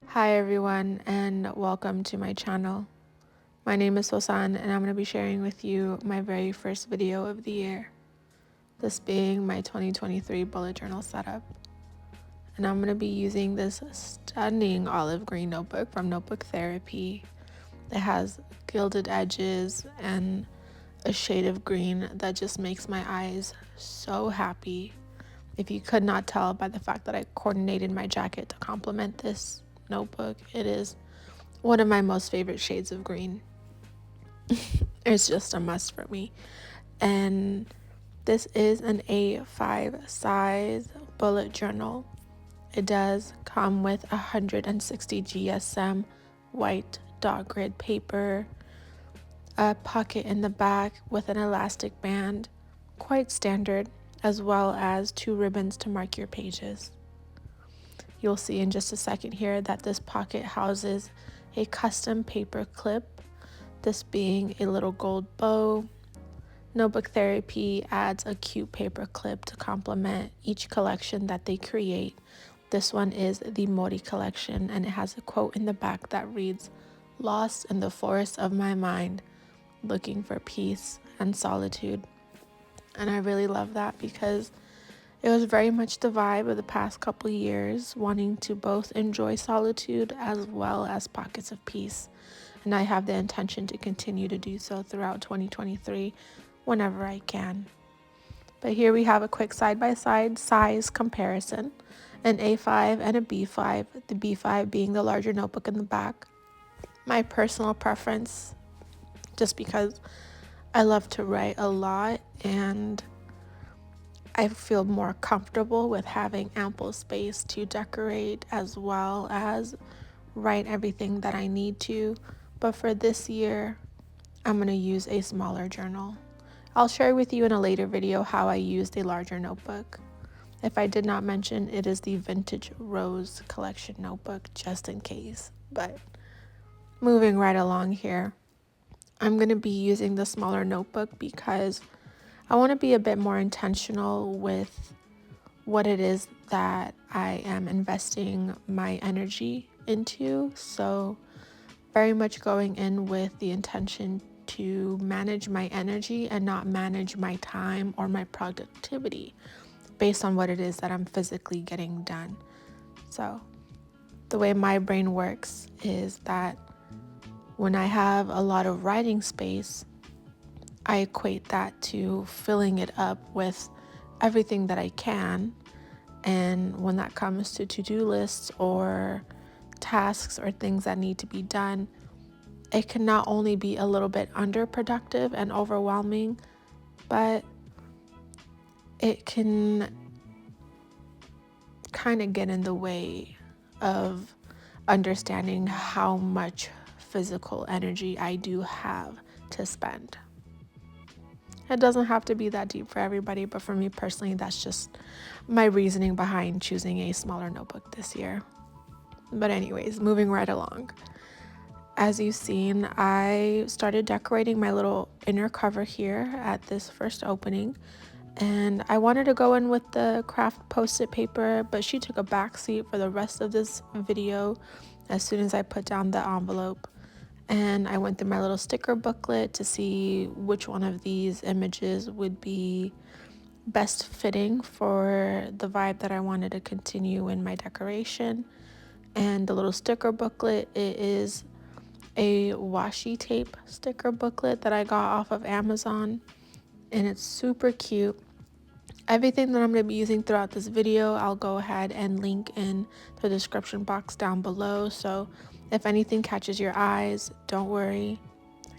Hi everyone and welcome to my channel. My name is Sosan and I'm going to be sharing with you my very first video of the year. This being my 2023 bullet journal setup. And I'm going to be using this stunning olive green notebook from Notebook Therapy. It has gilded edges and a shade of green that just makes my eyes so happy. If you could not tell by the fact that I coordinated my jacket to complement this notebook, it is one of my most favorite shades of green. It's just a must for me. And this is an A5 size bullet journal. It does come with 160 GSM white dot grid paper, a pocket in the back with an elastic band, quite standard, as well as 2 ribbons to mark your pages. You'll see in just a second here that this pocket houses a custom paper clip, this being a little gold bow. Notebook Therapy adds a cute paper clip to complement each collection that they create. This one is the Mori collection, and it has a quote in the back that reads, "Lost in the forest of my mind, looking for peace and solitude." And I really love that because it was very much the vibe of the past couple years, wanting to both enjoy solitude as well as pockets of peace. And I have the intention to continue to do so throughout 2023 whenever I can. But here we have a quick side-by-side size comparison, an A5 and a B5, the B5 being the larger notebook in the back. My personal preference, just because I love to write a lot and I feel more comfortable with having ample space to decorate as well as write everything that I need to. But for this year, I'm going to use a smaller journal. I'll share with you in a later video how I used a larger notebook. If I did not mention, it is the Vintage Rose Collection notebook, just in case. But moving right along here, I'm going to be using the smaller notebook because I want to be a bit more intentional with what it is that I am investing my energy into. So very much going in with the intention to manage my energy and not manage my time or my productivity based on what it is that I'm physically getting done. So the way my brain works is that when I have a lot of writing space, I equate that to filling it up with everything that I can. And when that comes to to-do lists or tasks or things that need to be done, it can not only be a little bit underproductive and overwhelming, but it can kind of get in the way of understanding how much physical energy I do have to spend. It doesn't have to be that deep for everybody, but for me personally, that's just my reasoning behind choosing a smaller notebook this year. But anyways, moving right along. As you've seen, I started decorating my little inner cover here at this first opening, and I wanted to go in with the craft post-it paper, but she took a backseat for the rest of this video as soon as I put down the envelope. And I went through my little sticker booklet to see which one of these images would be best fitting for the vibe that I wanted to continue in my decoration. And the little sticker booklet, it is a washi tape sticker booklet that I got off of Amazon, and it's super cute. Everything that I'm going to be using throughout this video, I'll go ahead and link in the description box down below. So if anything catches your eyes, don't worry,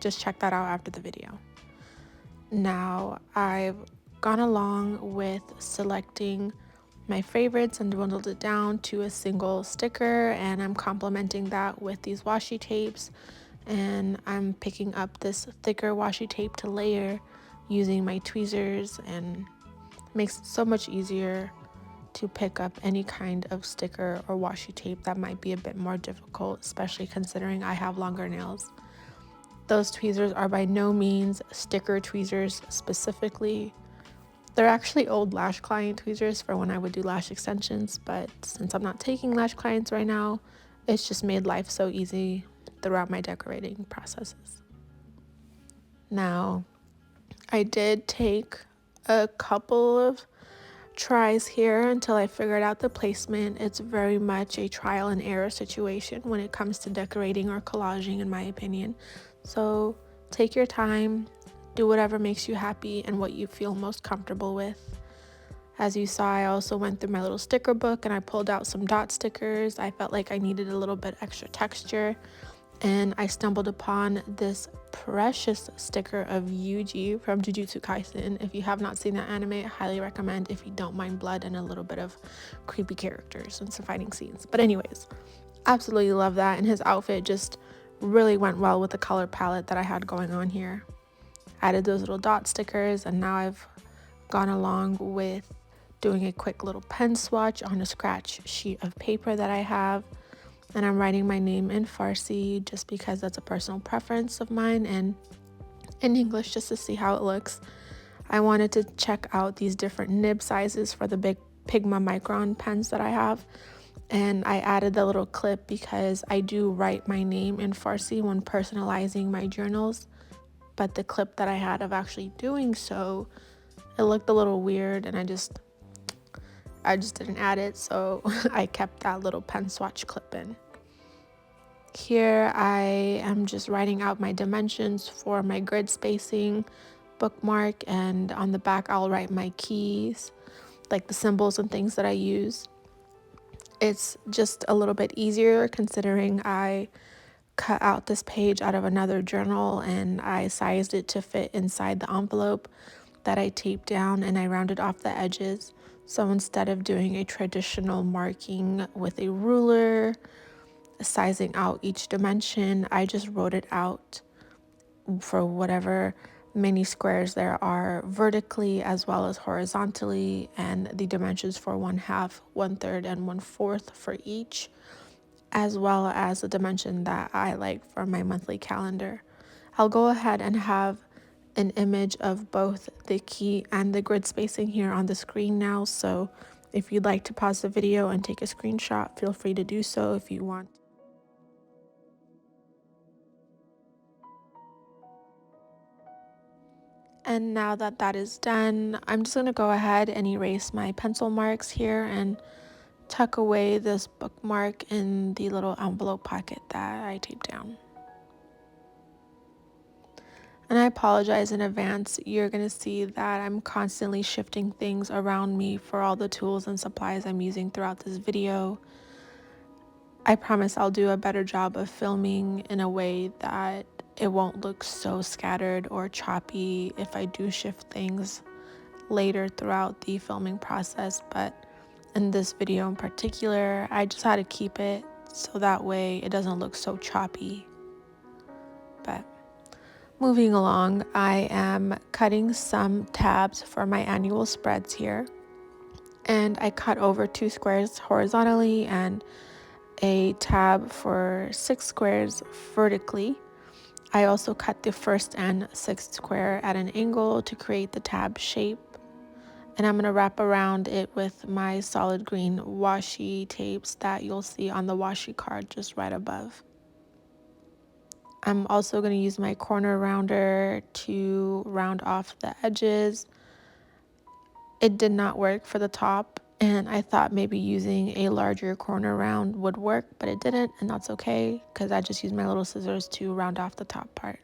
just check that out after the video. Now, I've gone along with selecting my favorites and dwindled it down to a single sticker, and I'm complementing that with these washi tapes, and I'm picking up this thicker washi tape to layer using my tweezers, and makes it so much easier to pick up any kind of sticker or washi tape that might be a bit more difficult, especially considering I have longer nails. Those tweezers are by no means sticker tweezers specifically. They're actually old lash client tweezers for when I would do lash extensions, but since I'm not taking lash clients right now, It's just made life so easy throughout my decorating processes. Now, I did take a couple of tries here until I figured out the placement. It's very much a trial and error situation when it comes to decorating or collaging, in my opinion. So take your time, do whatever makes you happy and what you feel most comfortable with. As you saw, I also went through my little sticker book and I pulled out some dot stickers. I felt like I needed a little bit extra texture, and I stumbled upon this precious sticker of Yuji from Jujutsu Kaisen. If you have not seen that anime, I highly recommend if you don't mind blood and a little bit of creepy characters and some fighting scenes. But anyways, absolutely love that, and his outfit just really went well with the color palette that I had going on here. Added those little dot stickers, and now I've gone along with doing a quick little pen swatch on a scratch sheet of paper that I have. And I'm writing my name in Farsi just because that's a personal preference of mine, and in English just to see how it looks. I wanted to check out these different nib sizes for the big Pigma Micron pens that I have, and I added the little clip because I do write my name in Farsi when personalizing my journals, but the clip that I had of actually doing so, it looked a little weird and I just didn't add it, so I kept that little pen swatch clip in. Here I am just writing out my dimensions for my grid spacing bookmark, and on the back I'll write my keys, like the symbols and things that I use. It's just a little bit easier considering I cut out this page out of another journal and I sized it to fit inside the envelope that I taped down, and I rounded off the edges. So instead of doing a traditional marking with a ruler, sizing out each dimension, I just wrote it out for whatever many squares there are vertically as well as horizontally, and the dimensions for 1/2, 1/3, and 1/4 for each, as well as the dimension that I like for my monthly calendar. I'll go ahead and have an image of both the key and the grid spacing here on the screen now, so if you'd like to pause the video and take a screenshot, feel free to do so if you want. And now that that is done, I'm just going to go ahead and erase my pencil marks here and tuck away this bookmark in the little envelope pocket that I taped down. And I apologize in advance. You're going to see that I'm constantly shifting things around me for all the tools and supplies I'm using throughout this video. I promise I'll do a better job of filming in a way that it won't look so scattered or choppy if I do shift things later throughout the filming process. But in this video in particular, I just had to keep it so that way it doesn't look so choppy. But moving along, I am cutting some tabs for my annual spreads here, and I cut over 2 squares horizontally and a tab for 6 squares vertically. I also cut the first and 6th square at an angle to create the tab shape, and I'm going to wrap around it with my solid green washi tapes that you'll see on the washi card just right above. I'm also going to use my corner rounder to round off the edges. It did not work for the top, and I thought maybe using a larger corner round would work, but it didn't, and that's okay because I just used my little scissors to round off the top part.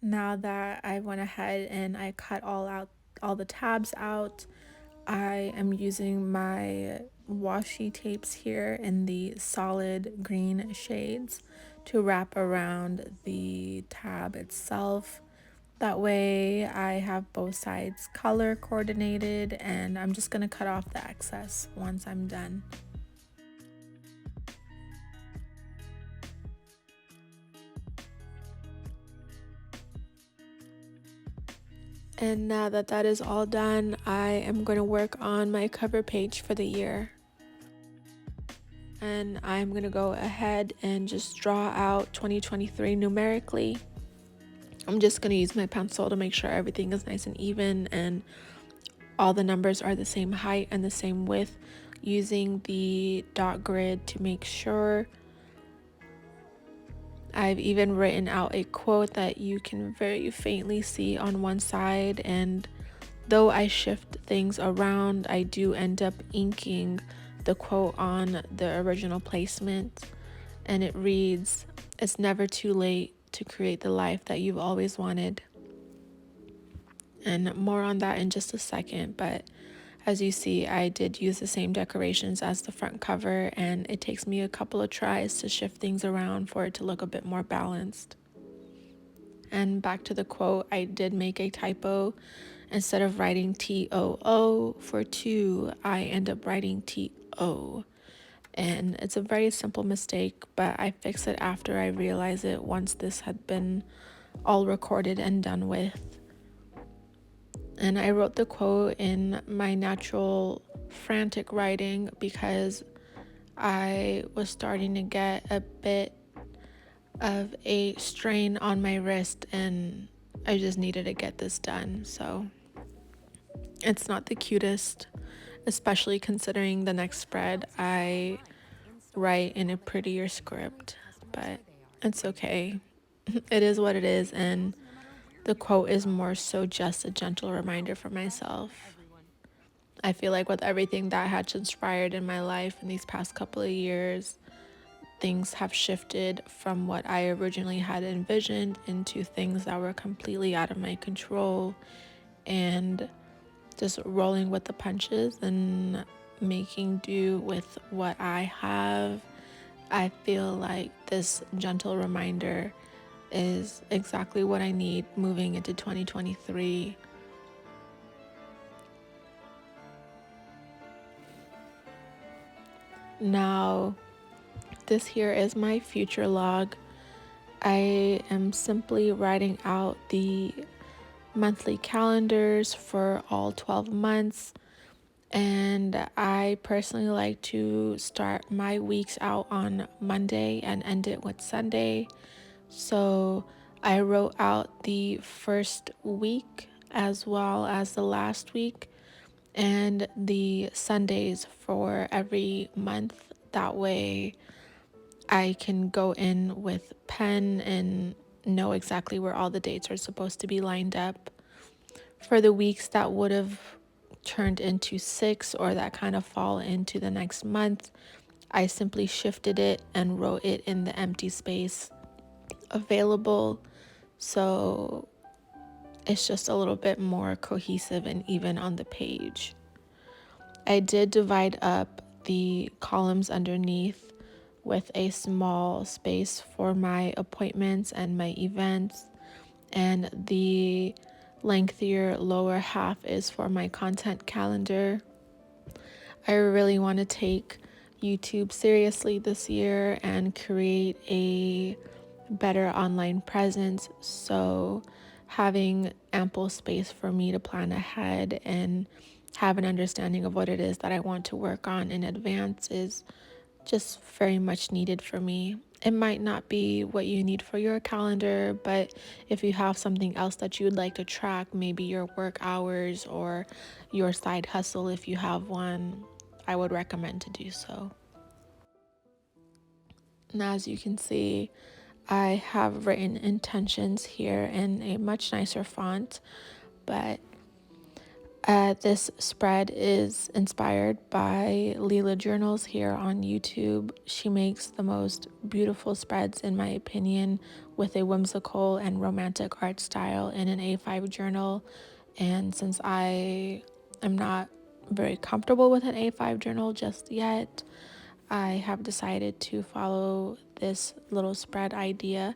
Now that I went ahead and I cut all the tabs out, I am using my washi tapes here in the solid green shades to wrap around the tab itself. That way I have both sides color coordinated, and I'm just gonna cut off the excess once I'm done. And now that that is all done, I am going to work on my cover page for the year. And I'm going to go ahead and just draw out 2023 numerically. I'm just going to use my pencil to make sure everything is nice and even and all the numbers are the same height and the same width, using the dot grid to make sure. I've even written out a quote that you can very faintly see on one side, and though I shift things around, I do end up inking the quote on the original placement, and it reads, "It's never too late to create the life that you've always wanted." And more on that in just a second, but as you see, I did use the same decorations as the front cover, and it takes me a couple of tries to shift things around for it to look a bit more balanced. And back to the quote, I did make a typo. Instead of writing TOO for two, I end up writing TO. And it's a very simple mistake, but I fix it after I realize it once this had been all recorded and done with. And I wrote the quote in my natural frantic writing because I was starting to get a bit of a strain on my wrist and I just needed to get this done. So it's not the cutest, especially considering the next spread I write in a prettier script, but it's okay. It is what it is, and the quote is more so just a gentle reminder for myself. I feel like with everything that had transpired in my life in these past couple of years, things have shifted from what I originally had envisioned into things that were completely out of my control, and just rolling with the punches and making do with what I have. I feel like this gentle reminder is exactly what I need moving into 2023. Now, this here is my future log. I am simply writing out the monthly calendars for all 12 months. And I personally like to start my weeks out on Monday and end it with Sunday. So I wrote out the first week as well as the last week and the Sundays for every month. That way I can go in with pen and know exactly where all the dates are supposed to be lined up. For the weeks that would have turned into 6 or that kind of fall into the next month, I simply shifted it and wrote it in the empty space available, so it's just a little bit more cohesive and even on the page. I did divide up the columns underneath with a small space for my appointments and my events, and the lengthier lower half is for my content calendar. I really want to take YouTube seriously this year and create a better online presence, so having ample space for me to plan ahead and have an understanding of what it is that I want to work on in advance is just very much needed for me. It might not be what you need for your calendar, but if you have something else that you would like to track, maybe your work hours or your side hustle if you have one, I would recommend to do so. And as you can see, I have written intentions here in a much nicer font, but this spread is inspired by Leela Journals here on YouTube. She makes the most beautiful spreads, in my opinion, with a whimsical and romantic art style in an A5 journal. And since I am not very comfortable with an A5 journal just yet, I have decided to follow this little spread idea.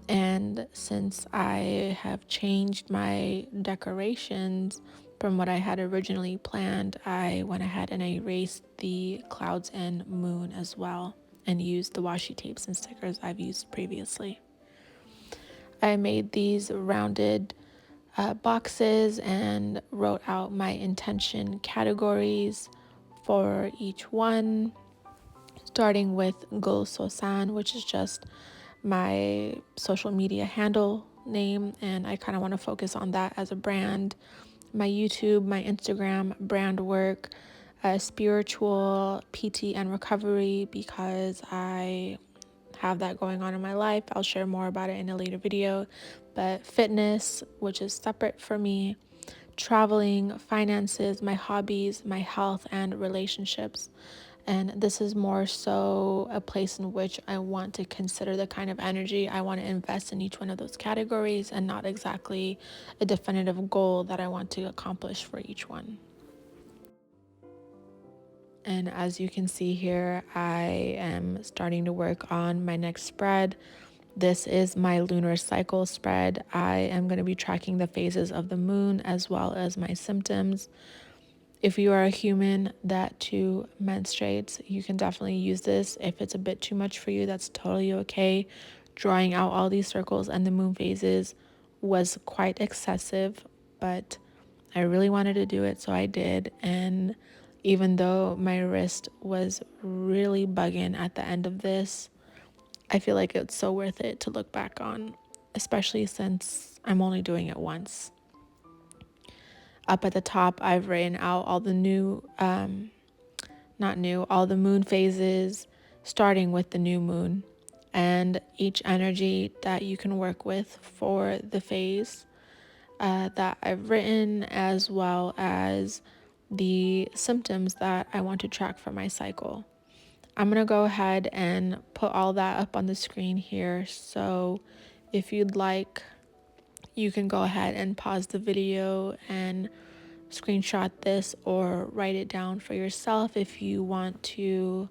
And since I have changed my decorations from what I had originally planned, I went ahead and I erased the clouds and moon as well and used the washi tapes and stickers I've used previously. I made these rounded boxes and wrote out my intention categories for each one, starting with Gul Sosan, which is just my social media handle name, and I kind of want to focus on that as a brand. My YouTube, my Instagram, brand work, spiritual, PT, and recovery, because I have that going on in my life. I'll share more about it in a later video. But fitness, which is separate for me, traveling, finances, my hobbies, my health, and relationships. And this is more so a place in which I want to consider the kind of energy I want to invest in each one of those categories, and not exactly a definitive goal that I want to accomplish for each one. And as you can see here, I am starting to work on my next spread. This is my lunar cycle spread. I am going to be tracking the phases of the moon as well as my symptoms. If you are a human that too menstruates, you can definitely use this. If it's a bit too much for you, that's totally okay. Drawing out all these circles and the moon phases was quite excessive, but I really wanted to do it, so I did. And even though my wrist was really bugging at the end of this, I feel like it's so worth it to look back on, especially since I'm only doing it once. Up at the top, I've written out all the all the moon phases, starting with the new moon, and each energy that you can work with for the phase that I've written, as well as the symptoms that I want to track for my cycle. I'm going to go ahead and put all that up on the screen here. So if you'd like, you can go ahead and pause the video and screenshot this or write it down for yourself if you want to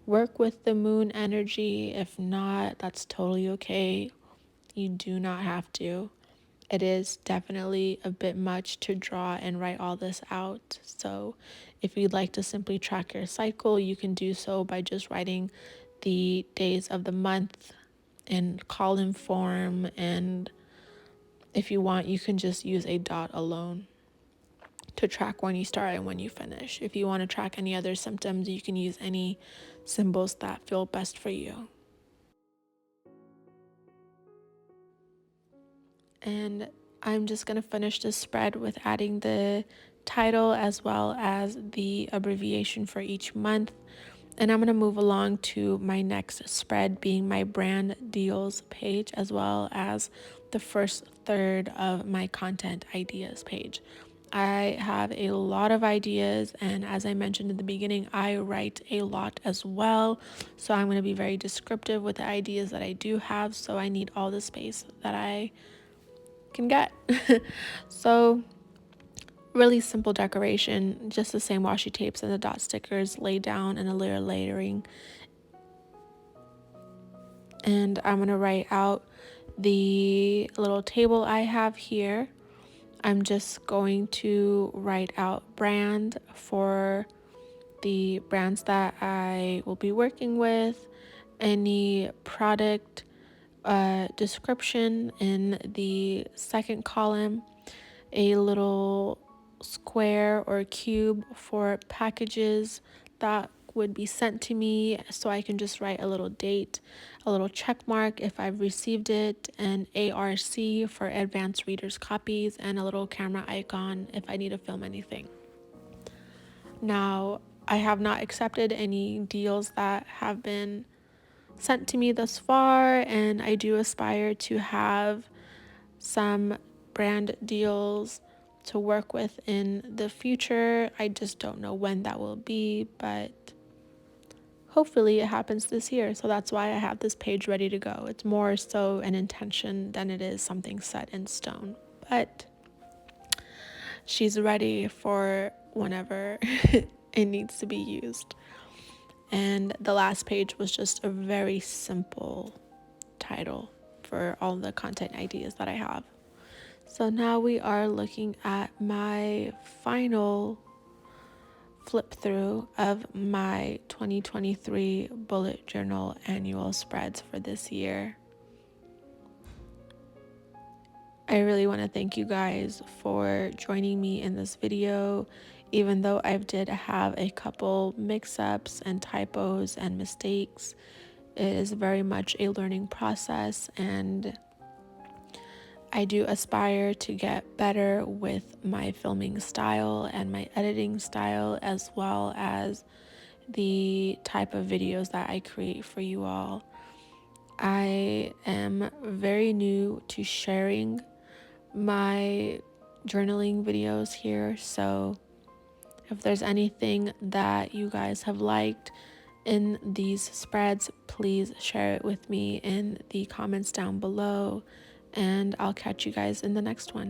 work with the moon energy. If not, that's totally okay. You do not have to. It is definitely a bit much to draw and write all this out. So if you'd like to simply track your cycle, you can do so by just writing the days of the month in column form. And if you want, you can just use a dot alone to track when you start and when you finish. If you want to track any other symptoms, you can use any symbols that feel best for you. And I'm just going to finish this spread with adding the title as well as the abbreviation for each month. And I'm going to move along to my next spread, being my brand deals page, as well as the first third of my content ideas page. I have a lot of ideas, and as I mentioned in the beginning, I write a lot as well. So I'm going to be very descriptive with the ideas that I do have. So I need all the space that I can get. So really simple decoration, just the same washi tapes and the dot stickers laid down and a layer layering. And I'm going to write out the little table I have here. I'm just going to write out brand for the brands that I will be working with, any product description in the second column, a little square or cube for packages that would be sent to me, so I can just write a little date, a little check mark if I've received it, an ARC for advanced readers copies, and a little camera icon if I need to film anything. Now, I have not accepted any deals that have been sent to me thus far, and I do aspire to have some brand deals to work with in the future. I just don't know when that will be, but hopefully it happens this year. So that's why I have this page ready to go. It's more so an intention than it is something set in stone, but she's ready for whenever it needs to be used. And the last page was just a very simple title for all the content ideas that I have. So now we are looking at my final flip through of my 2023 bullet journal annual spreads for this year. I really want to thank you guys for joining me in this video, even though I did have a couple mix-ups and typos and mistakes. It is very much a learning process, and I do aspire to get better with my filming style and my editing style, as well as the type of videos that I create for you all. I am very new to sharing my journaling videos here, so if there's anything that you guys have liked in these spreads, please share it with me in the comments down below, and I'll catch you guys in the next one.